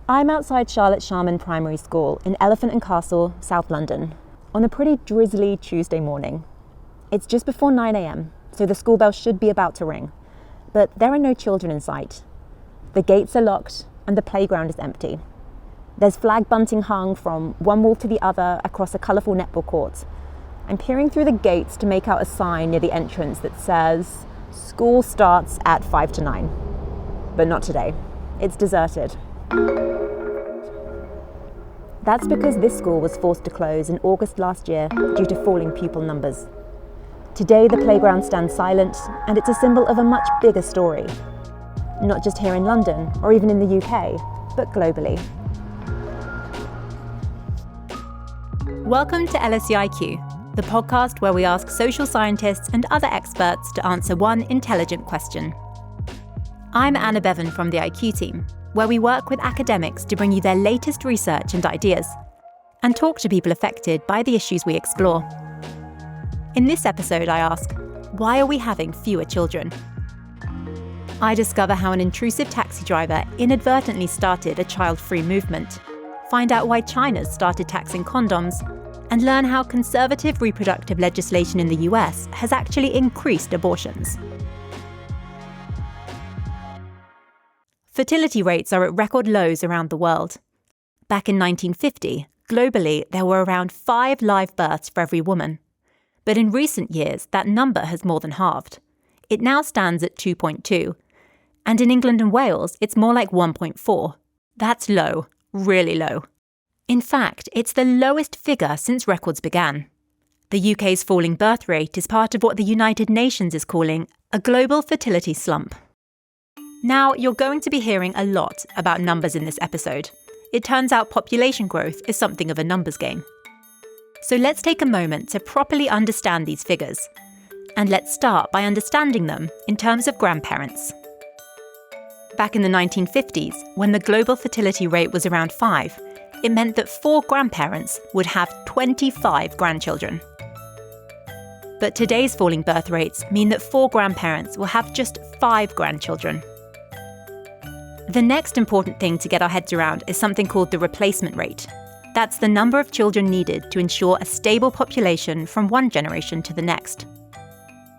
I'm outside Charlotte Sharman Primary School in Elephant and Castle, South London, on a pretty drizzly Tuesday morning. It's just before 9 a.m, so the school bell should be about to ring, but there are no children in sight. The gates are locked and the playground is empty. There's flag bunting hung from one wall to the other across a colourful netball court. I'm peering through the gates to make out a sign near the entrance that says, "School starts at 5 to 9. But not today. It's deserted. That's because this school was forced to close in August last year due to falling pupil numbers. Today the playground stands silent, and it's a symbol of a much bigger story. Not just here in London or even in the UK, but globally. Welcome to LSE IQ, the podcast where we ask social scientists and other experts to answer one intelligent question. I'm Anna Bevan from the IQ team, where we work with academics to bring you their latest research and ideas, and talk to people affected by the issues we explore. In this episode, I ask, why are we having fewer children? I discover how an intrusive taxi driver inadvertently started a child-free movement, find out why China's started taxing condoms, and learn how conservative reproductive legislation in the US has actually increased abortions. Fertility rates are at record lows around the world. Back in 1950, globally, there were around 5 live births for every woman. But in recent years, that number has more than halved. It now stands at 2.2. And in England and Wales, it's more like 1.4. That's low, really low. In fact, it's the lowest figure since records began. The UK's falling birth rate is part of what the United Nations is calling a global fertility slump. Now, you're going to be hearing a lot about numbers in this episode. It turns out population growth is something of a numbers game. So let's take a moment to properly understand these figures. And let's start by understanding them in terms of grandparents. Back in the 1950s, when the global fertility rate was around 5, it meant that 4 grandparents would have 25 grandchildren. But today's falling birth rates mean that 4 grandparents will have just 5 grandchildren. The next important thing to get our heads around is something called the replacement rate. That's the number of children needed to ensure a stable population from one generation to the next.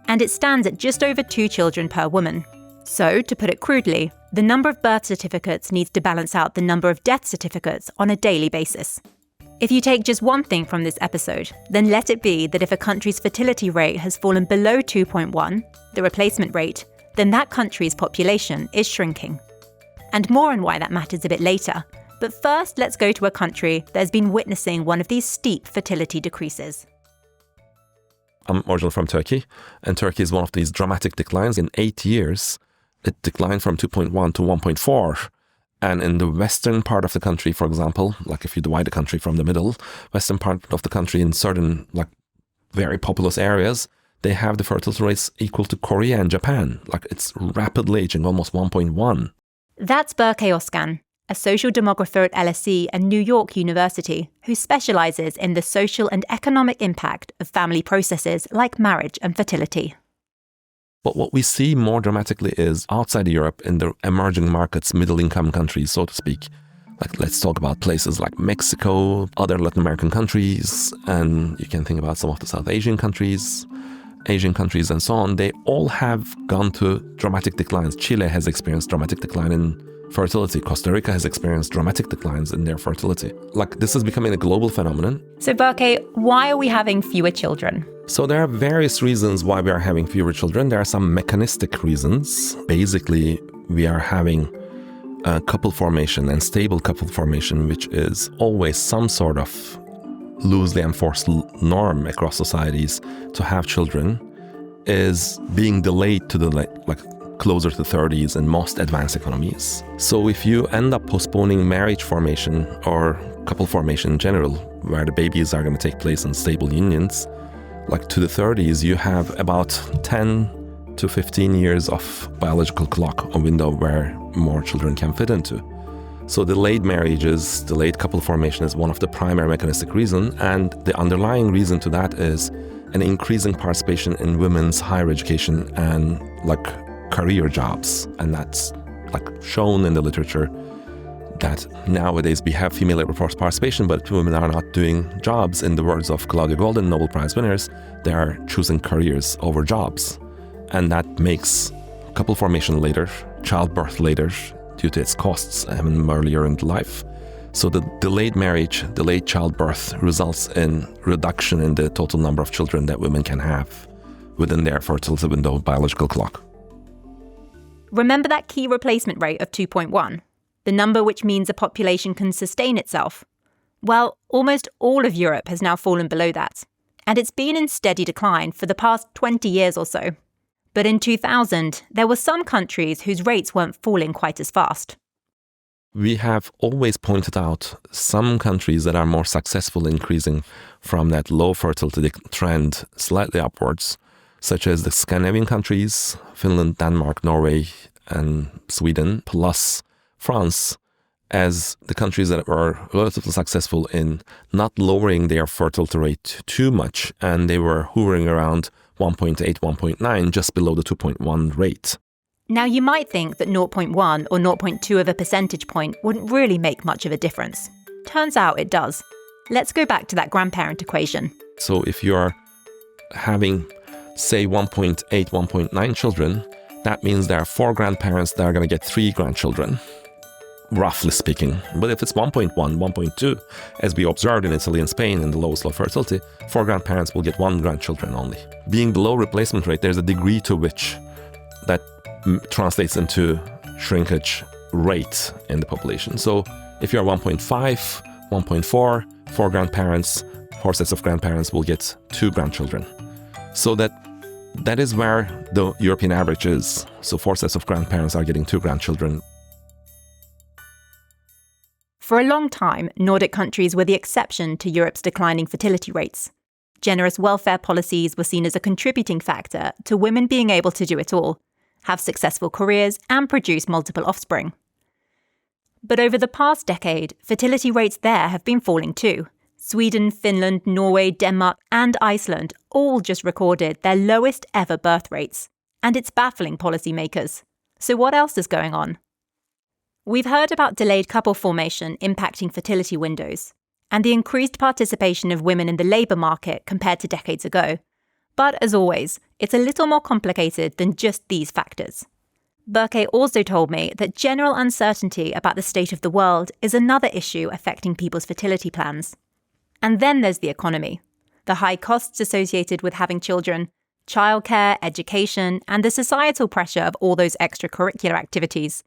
And it stands at just over 2 children per woman. So, to put it crudely, the number of birth certificates needs to balance out the number of death certificates on a daily basis. If you take just one thing from this episode, then let it be that if a country's fertility rate has fallen below 2.1, the replacement rate, then that country's population is shrinking. And more on why that matters a bit later. But first, let's go to a country that has been witnessing one of these steep fertility decreases. I'm originally from Turkey, and Turkey is one of these dramatic declines. In 8 years, it declined from 2.1 to 1.4. And in the western part of the country, for example, like if you divide the country from the middle, western part of the country in certain very populous areas, they have the fertility rates equal to Korea and Japan. It's rapidly aging, almost 1.1. That's Berkay Ozcan, a social demographer at LSE and New York University, who specialises in the social and economic impact of family processes like marriage and fertility. But what we see more dramatically is outside Europe, in the emerging markets, middle-income countries, so to speak. Let's talk about places like Mexico, other Latin American countries, and you can think about some of the South Asian countries, and so on. They all have gone to dramatic declines. Chile has experienced dramatic decline in fertility. Costa Rica has experienced dramatic declines in their fertility. This is becoming a global phenomenon. So Berkay, why are we having fewer children? So there are various reasons why we are having fewer children. There are some mechanistic reasons. Basically, we are having couple formation and stable couple formation, which is always some sort of loosely enforced norm across societies to have children, is being delayed to the closer to 30s in most advanced economies. So if you end up postponing marriage formation or couple formation in general, where the babies are going to take place in stable unions, to the 30s, you have about 10 to 15 years of biological clock, a window where more children can fit into. So delayed marriages, delayed couple formation is one of the primary mechanistic reasons, and the underlying reason to that is an increasing participation in women's higher education and career jobs. And that's shown in the literature that nowadays we have female labor force participation, but women are not doing jobs. In the words of Claudia Golden, Nobel Prize winners, they are choosing careers over jobs. And that makes couple formation later, childbirth later, due to its costs earlier in life. So the delayed marriage, delayed childbirth results in reduction in the total number of children that women can have within their fertility window biological clock. Remember that key replacement rate of 2.1? The number which means a population can sustain itself? Well, almost all of Europe has now fallen below that, and it's been in steady decline for the past 20 years or so. But in 2000, there were some countries whose rates weren't falling quite as fast. We have always pointed out some countries that are more successful in increasing from that low fertility trend slightly upwards, such as the Scandinavian countries, Finland, Denmark, Norway, and Sweden, plus France, as the countries that were relatively successful in not lowering their fertility rate too much, and they were hovering around 1.8, 1.9, just below the 2.1 rate. Now, you might think that 0.1 or 0.2 of a percentage point wouldn't really make much of a difference. Turns out it does. Let's go back to that grandparent equation. So if you're having, say, 1.8, 1.9 children, that means there are 4 grandparents that are going to get 3 grandchildren, roughly speaking. But if it's 1.1, 1.2, as we observed in Italy and Spain in the lowest low fertility, 4 grandparents will get 1 grandchildren only. Being below replacement rate, there's a degree to which that translates into shrinkage rate in the population. So if you're 1.5, 1.4, 4 grandparents, 4 sets of grandparents will get 2 grandchildren. So that is where the European average is. So 4 sets of grandparents are getting 2 grandchildren. For a long time, Nordic countries were the exception to Europe's declining fertility rates. Generous welfare policies were seen as a contributing factor to women being able to do it all, have successful careers, and produce multiple offspring. But over the past decade, fertility rates there have been falling too. Sweden, Finland, Norway, Denmark, and Iceland all just recorded their lowest ever birth rates. And it's baffling policymakers. So what else is going on? We've heard about delayed couple formation impacting fertility windows, and the increased participation of women in the labour market compared to decades ago. But as always, it's a little more complicated than just these factors. Berkay also told me that general uncertainty about the state of the world is another issue affecting people's fertility plans. And then there's the economy, the high costs associated with having children, childcare, education, and the societal pressure of all those extracurricular activities.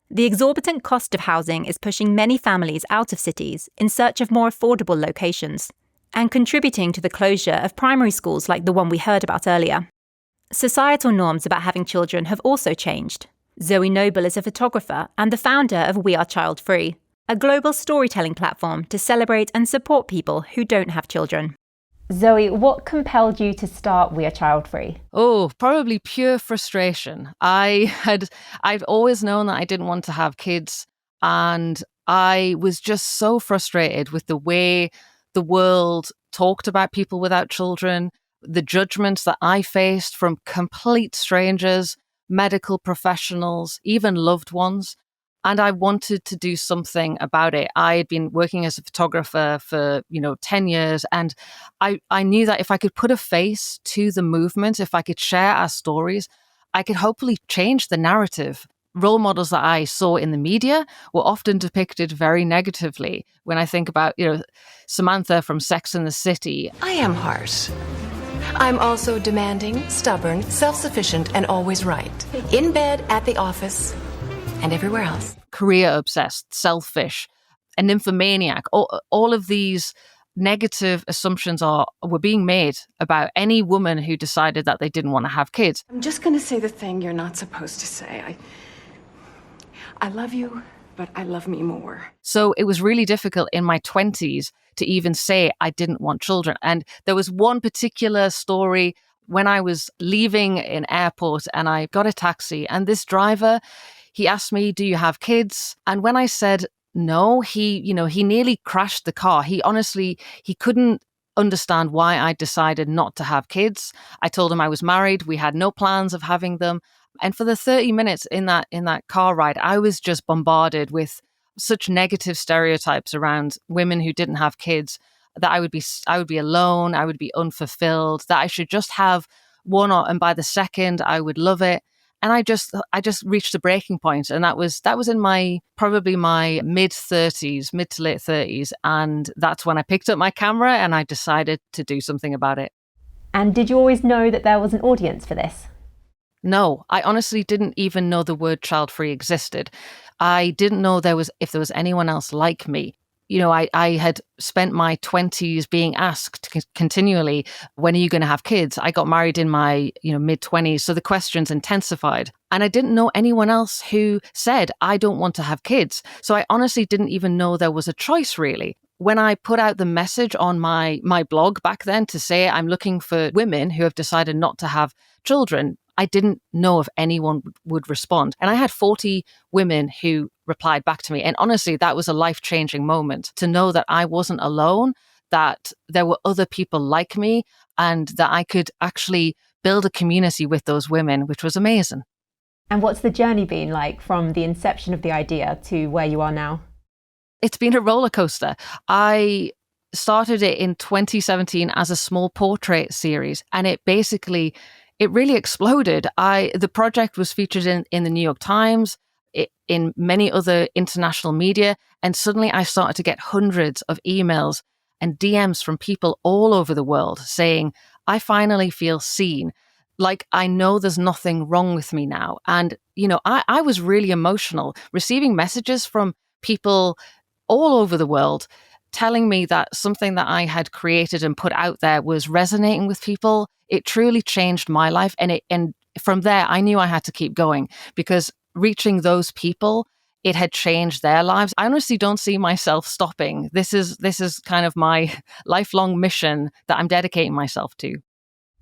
The exorbitant cost of housing is pushing many families out of cities in search of more affordable locations, and contributing to the closure of primary schools like the one we heard about earlier. Societal norms about having children have also changed. Zoe Noble is a photographer and the founder of We Are Child Free, a global storytelling platform to celebrate and support people who don't have children. Zoe, what compelled you to start We Are Child Free? Oh, probably pure frustration. I'd always known that I didn't want to have kids, and I was just so frustrated with the way the world talked about people without children, the judgments that I faced from complete strangers, medical professionals, even loved ones. And I wanted to do something about it. I had been working as a photographer for, 10 years. And I knew that if I could put a face to the movement, if I could share our stories, I could hopefully change the narrative. Role models that I saw in the media were often depicted very negatively. When I think about, Samantha from Sex and the City. I am harsh. I'm also demanding, stubborn, self-sufficient, and always right. In bed, at the office, and everywhere else. Career obsessed, selfish, a nymphomaniac. All of these negative assumptions were being made about any woman who decided that they didn't want to have kids. I'm just going to say the thing you're not supposed to say. I love you, but I love me more. So it was really difficult in my 20s to even say I didn't want children. And there was one particular story when I was leaving an airport and I got a taxi, and this driver, he asked me, "Do you have kids?" And when I said no, he nearly crashed the car. He couldn't understand why I decided not to have kids. I told him I was married. We had no plans of having them. And for the 30 minutes in that car ride, I was just bombarded with such negative stereotypes around women who didn't have kids, that I would be alone, I would be unfulfilled, that I should just have one, and by the second I would love it. And I just reached a breaking point, and that was in probably my mid to late 30s, and that's when I picked up my camera and I decided to do something about it. And did you always know that there was an audience for this? No, I honestly didn't even know the word child-free existed. I didn't know if there was anyone else like me. You know, I had spent my 20s being asked continually, when are you going to have kids? I got married in my mid 20s, so the questions intensified. And I didn't know anyone else who said, I don't want to have kids. So I honestly didn't even know there was a choice, really. When I put out the message on my blog back then to say I'm looking for women who have decided not to have children, I didn't know if anyone would respond. And I had 40 women who replied back to me. And honestly, that was a life-changing moment to know that I wasn't alone, that there were other people like me, and that I could actually build a community with those women, which was amazing. And what's the journey been like from the inception of the idea to where you are now? It's been a roller coaster. I started it in 2017 as a small portrait series, and it really exploded. The project was featured in the New York Times, in many other international media, and suddenly I started to get hundreds of emails and DMs from people all over the world saying, I finally feel seen. Like, I know there's nothing wrong with me now. And, I was really emotional receiving messages from people all over the world telling me that something that I had created and put out there was resonating with people. It truly changed my life. And from there, I knew I had to keep going, because reaching those people, it had changed their lives. I honestly don't see myself stopping. This is kind of my lifelong mission that I'm dedicating myself to.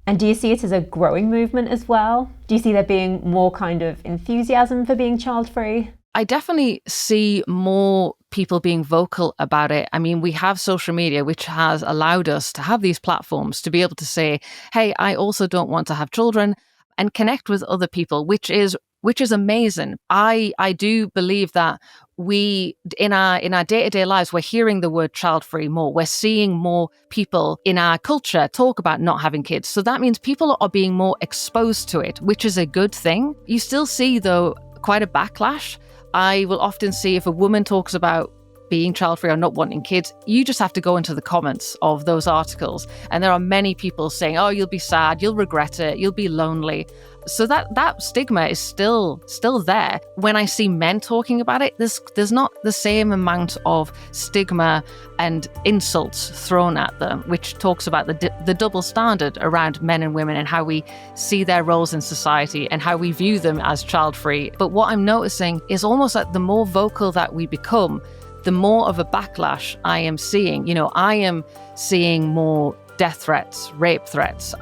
And do you see it as a growing movement as well? Do you see there being more kind of enthusiasm for being child-free? I definitely see more people being vocal about it. I mean, we have social media, which has allowed us to have these platforms to be able to say, hey, I also don't want to have children, and connect with other people, which is amazing. I do believe that we, in our day-to-day lives, we're hearing the word child-free more. We're seeing more people in our culture talk about not having kids. So that means people are being more exposed to it, which is a good thing. You still see, though, quite a backlash. I will often see if a woman talks about being child-free or not wanting kids, you just have to go into the comments of those articles. And there are many people saying, oh, you'll be sad, you'll regret it, you'll be lonely. So that stigma is still there. When I see men talking about it, there's not the same amount of stigma and insults thrown at them, which talks about the double standard around men and women and how we see their roles in society and how we view them as child-free. But what I'm noticing is almost like the more vocal that we become, the more of a backlash I am seeing. I am seeing more death threats, rape threats.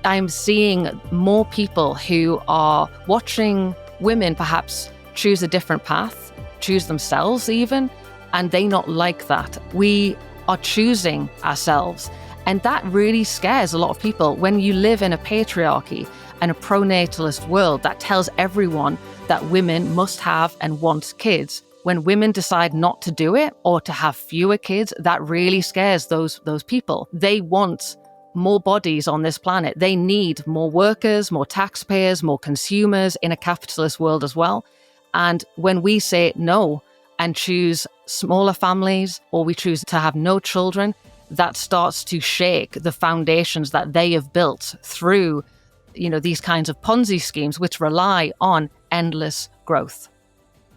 I'm seeing more people who are watching women perhaps choose a different path, choose themselves even, and they not like that. We are choosing ourselves. And that really scares a lot of people. When you live in a patriarchy and a pronatalist world that tells everyone that women must have and want kids, when women decide not to do it or to have fewer kids, that really scares those people. They want more bodies on this planet. They need more workers, more taxpayers, more consumers in a capitalist world as well. And when we say no and choose smaller families, or we choose to have no children, that starts to shake the foundations that they have built through, these kinds of Ponzi schemes, which rely on endless growth.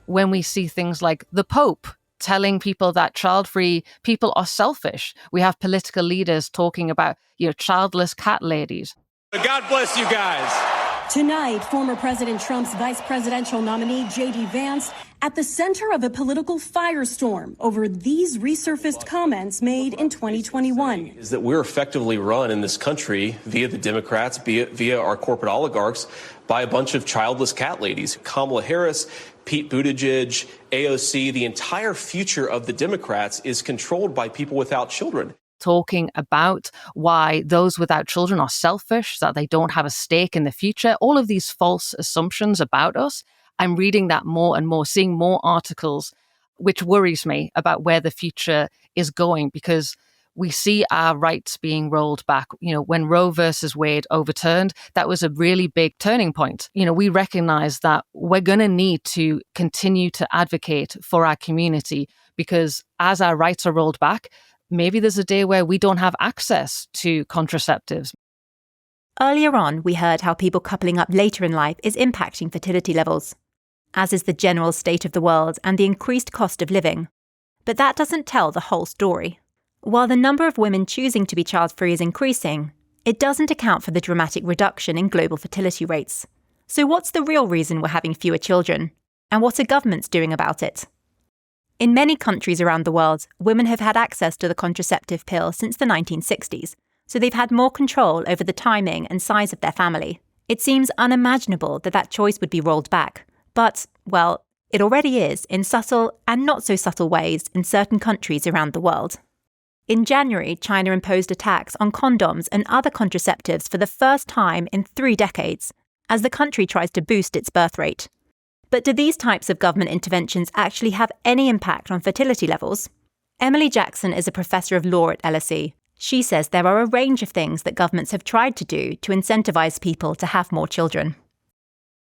When we see things like the Pope telling people that child-free people are selfish. We have political leaders talking about, childless cat ladies. God bless you guys. Tonight, former President Trump's vice presidential nominee, J.D. Vance, at the center of a political firestorm over these resurfaced comments made in 2021. Is that we're effectively run in this country via the Democrats, via our corporate oligarchs, by a bunch of childless cat ladies. Kamala Harris, Pete Buttigieg, AOC, the entire future of the Democrats is controlled by people without children. Talking about why those without children are selfish, that they don't have a stake in the future, all of these false assumptions about us. I'm reading that more and more, seeing more articles which worries me about where the future is going, because we see our rights being rolled back. When Roe versus Wade overturned, that was a really big turning point. We recognize that we're going to need to continue to advocate for our community, because as our rights are rolled back, maybe there's a day where we don't have access to contraceptives. Earlier on, we heard how people coupling up later in life is impacting fertility levels, as is the general state of the world and the increased cost of living. But that doesn't tell the whole story. While the number of women choosing to be child-free is increasing, it doesn't account for the dramatic reduction in global fertility rates. So what's the real reason we're having fewer children? And what are governments doing about it? In many countries around the world, women have had access to the contraceptive pill since the 1960s, so they've had more control over the timing and size of their family. It seems unimaginable that that choice would be rolled back. But, well, it already is in subtle and not so subtle ways in certain countries around the world. In January, China imposed a tax on condoms and other contraceptives for the first time in 3 decades, as the country tries to boost its birth rate. But do these types of government interventions actually have any impact on fertility levels? Emily Jackson is a professor of law at LSE. She says there are a range of things that governments have tried to do to incentivize people to have more children.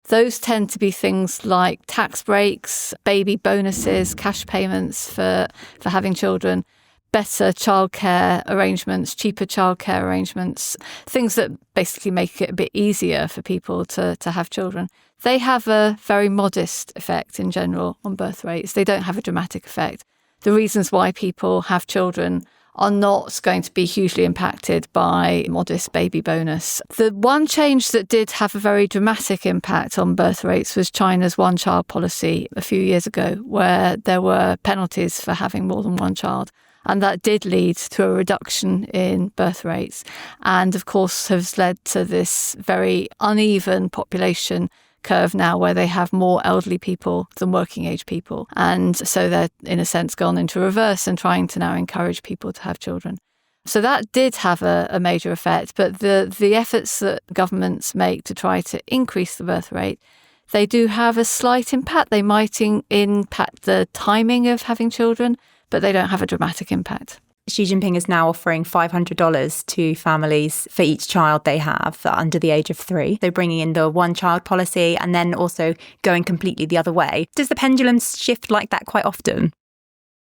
Those tend to be things like tax breaks, baby bonuses, cash payments for having children, better childcare arrangements, cheaper childcare arrangements, things that basically make it a bit easier for people to have children. They have a very modest effect in general on birth rates. They don't have a dramatic effect. The reasons why people have children are not going to be hugely impacted by modest baby bonus. The one change that did have a very dramatic impact on birth rates was China's one-child policy a few years ago, where there were penalties for having more than one child. And that did lead to a reduction in birth rates and, of course, has led to this very uneven population curve now where they have more elderly people than working age people. And so they're, in a sense, gone into reverse and trying to now encourage people to have children. So that did have a major effect. But the efforts that governments make to try to increase the birth rate, they do have a slight impact. They might impact the timing of having children, but they don't have a dramatic impact. Xi Jinping is now offering $500 to families for each child they have under the age of 3. They're bringing in the one-child policy and then also going completely the other way. Does the pendulum shift like that quite often?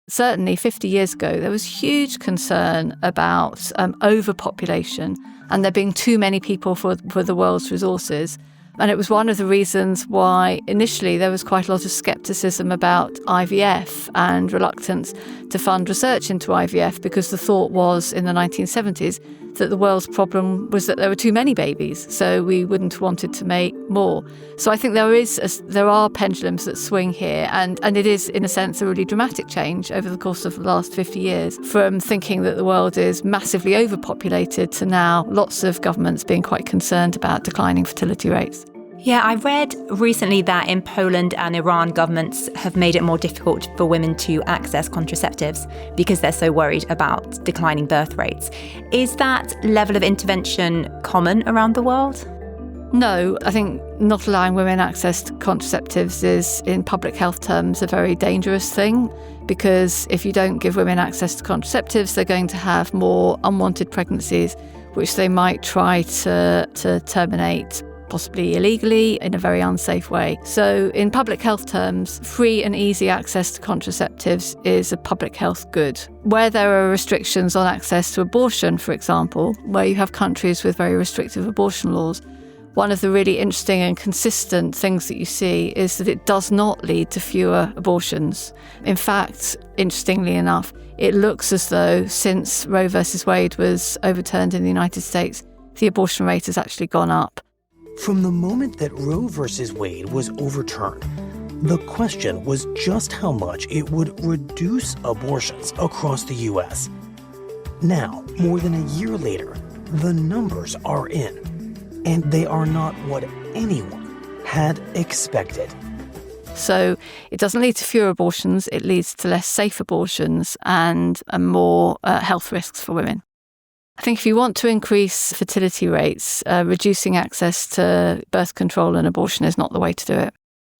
Certainly 50 years ago, there was huge concern about overpopulation and there being too many people for the world's resources. And it was one of the reasons why initially there was quite a lot of scepticism about IVF and reluctance to fund research into IVF, because the thought was in the 1970s that the world's problem was that there were too many babies, so we wouldn't have wanted to make more. So I think there are pendulums that swing here, and it is, in a sense, a really dramatic change over the course of the last 50 years, from thinking that the world is massively overpopulated to now lots of governments being quite concerned about declining fertility rates. Yeah, I read recently that in Poland and Iran, governments have made it more difficult for women to access contraceptives because they're so worried about declining birth rates. Is that level of intervention common around the world? No, I think not allowing women access to contraceptives is, in public health terms, a very dangerous thing, because if you don't give women access to contraceptives, they're going to have more unwanted pregnancies, which they might try to terminate, possibly illegally, in a very unsafe way. So in public health terms, free and easy access to contraceptives is a public health good. Where there are restrictions on access to abortion, for example, where you have countries with very restrictive abortion laws, one of the really interesting and consistent things that you see is that it does not lead to fewer abortions. In fact, interestingly enough, it looks as though since Roe versus Wade was overturned in the United States, the abortion rate has actually gone up. From the moment that Roe versus Wade was overturned, the question was just how much it would reduce abortions across the U.S. Now, more than a year later, the numbers are in, and they are not what anyone had expected. So it doesn't lead to fewer abortions, it leads to less safe abortions and more health risks for women. I think if you want to increase fertility rates, reducing access to birth control and abortion is not the way to do it.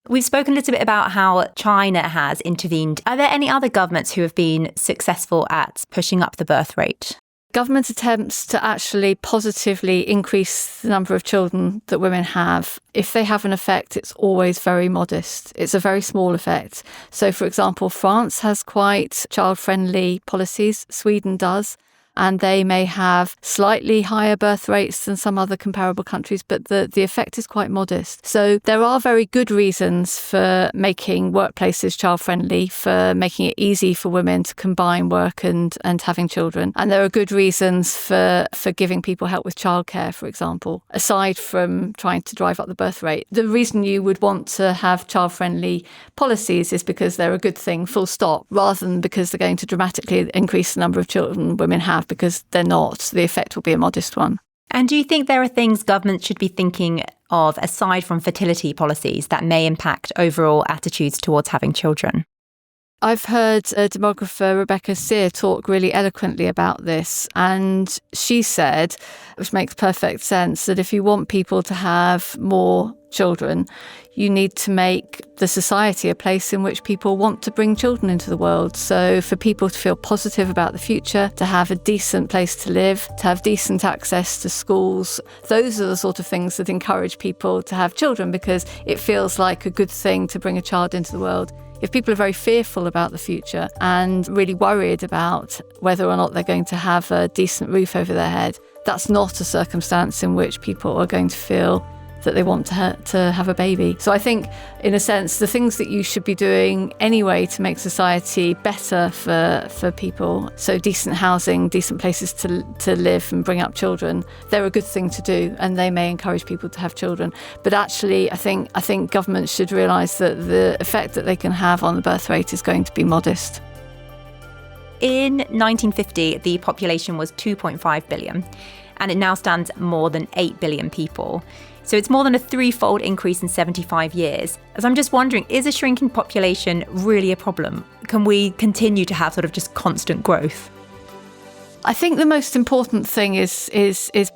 We've spoken a little bit about how China has intervened. Are there any other governments who have been successful at pushing up the birth rate? Government attempts to actually positively increase the number of children that women have, if they have an effect, it's always very modest. It's a very small effect. So, for example, France has quite child-friendly policies. Sweden does. And they may have slightly higher birth rates than some other comparable countries, but the effect is quite modest. So there are very good reasons for making workplaces child-friendly, for making it easy for women to combine work and having children. And there are good reasons for giving people help with childcare, for example, aside from trying to drive up the birth rate. The reason you would want to have child-friendly policies is because they're a good thing, full stop, rather than because they're going to dramatically increase the number of children women have, because they're not. The effect will be a modest one. And do you think there are things governments should be thinking of aside from fertility policies that may impact overall attitudes towards having children? I've heard a demographer, Berkay Ozcan, talk really eloquently about this. And she said, which makes perfect sense, that if you want people to have more children, you need to make the society a place in which people want to bring children into the world. So for people to feel positive about the future, to have a decent place to live, to have decent access to schools, those are the sort of things that encourage people to have children, because it feels like a good thing to bring a child into the world. If people are very fearful about the future and really worried about whether or not they're going to have a decent roof over their head, that's not a circumstance in which people are going to feel that they want to have a baby. So I think, in a sense, the things that you should be doing anyway to make society better for people, so decent housing, decent places to live and bring up children, they're a good thing to do, and they may encourage people to have children. But actually, I think governments should realise that the effect that they can have on the birth rate is going to be modest. In 1950, the population was 2.5 billion, and it now stands at more than 8 billion people. So it's more than a threefold increase in 75 years. As I'm just wondering, is a shrinking population really a problem? Can we continue to have sort of just constant growth? I think the most important thing is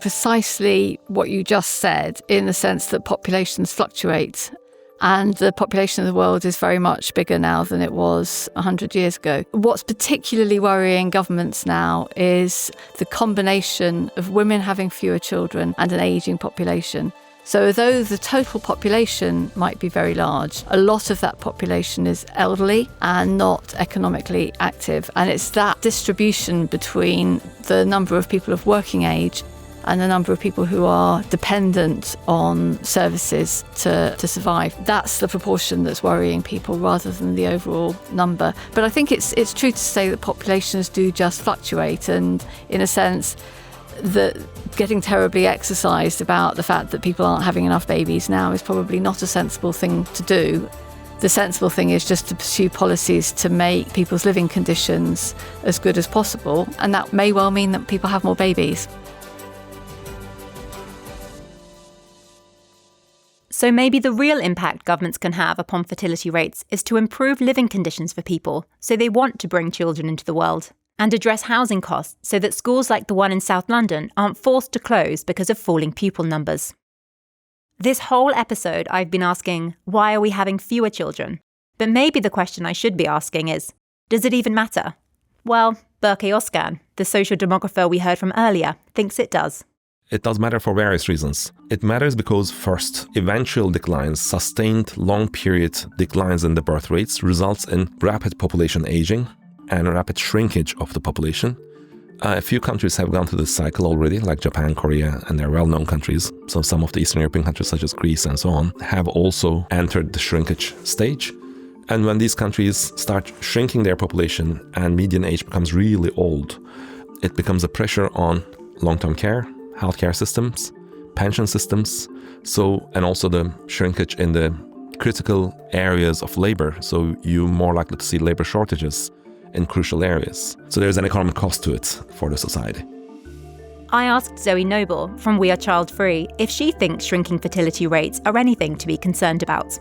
precisely what you just said, in the sense that populations fluctuate. And the population of the world is very much bigger now than it was 100 years ago. What's particularly worrying governments now is the combination of women having fewer children and an ageing population. So although the total population might be very large, a lot of that population is elderly and not economically active. And it's that distribution between the number of people of working age and the number of people who are dependent on services to survive. That's the proportion that's worrying people rather than the overall number. But I think it's true to say that populations do just fluctuate, and in a sense, that getting terribly exercised about the fact that people aren't having enough babies now is probably not a sensible thing to do. The sensible thing is just to pursue policies to make people's living conditions as good as possible, and that may well mean that people have more babies. So maybe the real impact governments can have upon fertility rates is to improve living conditions for people so they want to bring children into the world, and address housing costs so that schools like the one in South London aren't forced to close because of falling pupil numbers. This whole episode I've been asking, why are we having fewer children? But maybe the question I should be asking is, does it even matter? Well, Berkay Ozcan, the social demographer we heard from earlier, thinks it does. It does matter for various reasons. It matters because, first, eventual declines, sustained long-period declines in the birth rates results in rapid population aging and rapid shrinkage of the population. A few countries have gone through this cycle already, like Japan, Korea, and they're well-known countries. So some of the Eastern European countries, such as Greece and so on, have also entered the shrinkage stage. And when these countries start shrinking their population and median age becomes really old, it becomes a pressure on long-term care, healthcare systems, pension systems, and also the shrinkage in the critical areas of labor. So you're more likely to see labor shortages in crucial areas. So there's an economic cost to it for the society. I asked Zoe Noble from We Are Child Free if she thinks shrinking fertility rates are anything to be concerned about.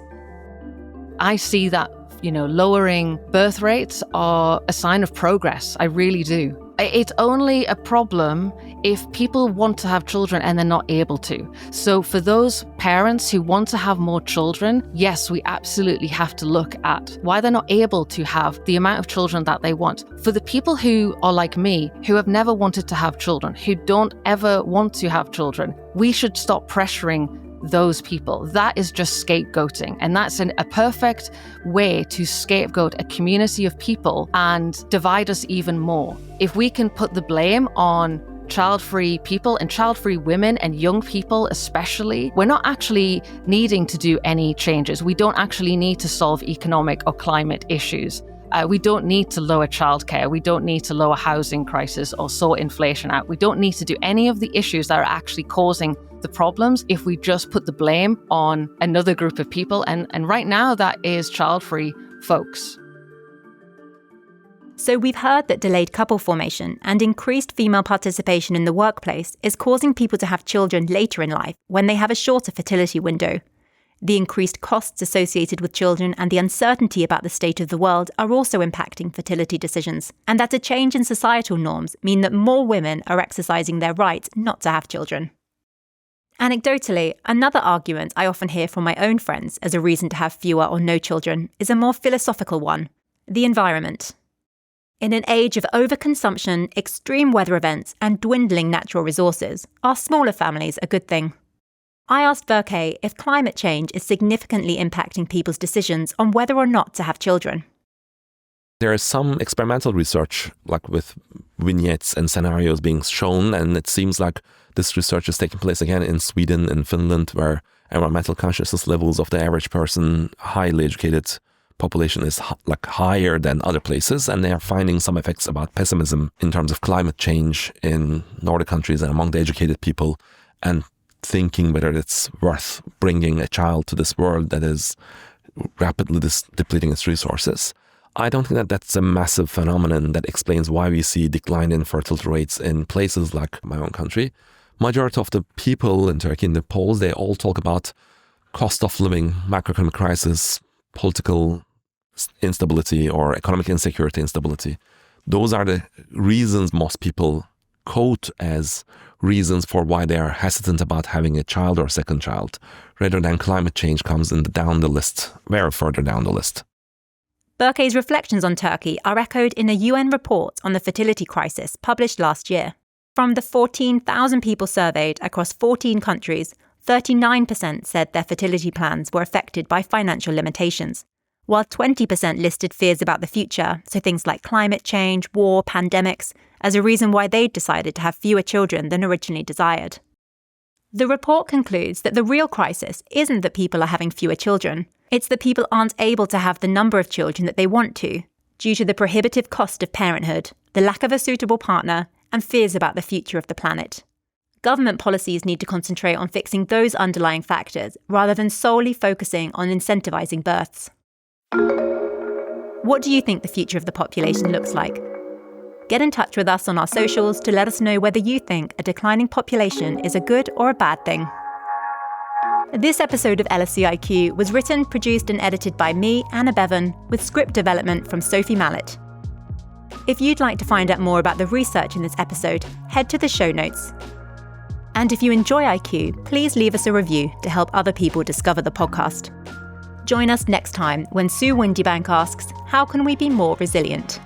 I see that, lowering birth rates are a sign of progress. I really do. It's only a problem if people want to have children and they're not able to. So for those parents who want to have more children, yes, we absolutely have to look at why they're not able to have the amount of children that they want. For the people who are like me, who have never wanted to have children, who don't ever want to have children, we should stop pressuring those people. That is just scapegoating. And that's a perfect way to scapegoat a community of people and divide us even more. If we can put the blame on child-free people and child-free women and young people especially, we're not actually needing to do any changes. We don't actually need to solve economic or climate issues. We don't need to lower childcare. We don't need to lower housing crisis or sort inflation out. We don't need to do any of the issues that are actually causing the problems if we just put the blame on another group of people. And right now, that is child-free folks. So we've heard that delayed couple formation and increased female participation in the workplace is causing people to have children later in life when they have a shorter fertility window. The increased costs associated with children and the uncertainty about the state of the world are also impacting fertility decisions, and that a change in societal norms mean that more women are exercising their right not to have children. Anecdotally, another argument I often hear from my own friends as a reason to have fewer or no children is a more philosophical one: the environment. In an age of overconsumption, extreme weather events, and dwindling natural resources, are smaller families a good thing? I asked Berkay if climate change is significantly impacting people's decisions on whether or not to have children. There is some experimental research, like with vignettes and scenarios being shown, and it seems like this research is taking place again in Sweden and Finland, where environmental consciousness levels of the average person, highly educated population, is higher than other places, and they are finding some effects about pessimism in terms of climate change in Nordic countries and among the educated people, and thinking whether it's worth bringing a child to this world that is rapidly depleting its resources. I don't think that that's a massive phenomenon that explains why we see decline in fertility rates in places like my own country. Majority of the people in Turkey in the polls, they all talk about cost of living, macroeconomic crisis, political instability, or economic insecurity, instability. Those are the reasons most people quote as reasons for why they are hesitant about having a child or a second child, rather than climate change comes down the list, very further down the list. Berkay's reflections on Turkey are echoed in a UN report on the fertility crisis published last year. From the 14,000 people surveyed across 14 countries, 39% said their fertility plans were affected by financial limitations, while 20% listed fears about the future, so things like climate change, war, pandemics, as a reason why they'd decided to have fewer children than originally desired. The report concludes that the real crisis isn't that people are having fewer children, it's that people aren't able to have the number of children that they want to, due to the prohibitive cost of parenthood, the lack of a suitable partner, and fears about the future of the planet. Government policies need to concentrate on fixing those underlying factors, rather than solely focusing on incentivising births. What do you think the future of the population looks like? Get in touch with us on our socials to let us know whether you think a declining population is a good or a bad thing. This episode of LSE IQ was written, produced and edited by me, Anna Bevan, with script development from Sophie Mallet. If you'd like to find out more about the research in this episode, head to the show notes. And if you enjoy IQ, please leave us a review to help other people discover the podcast. Join us next time when Sue Windybank asks, how can we be more resilient?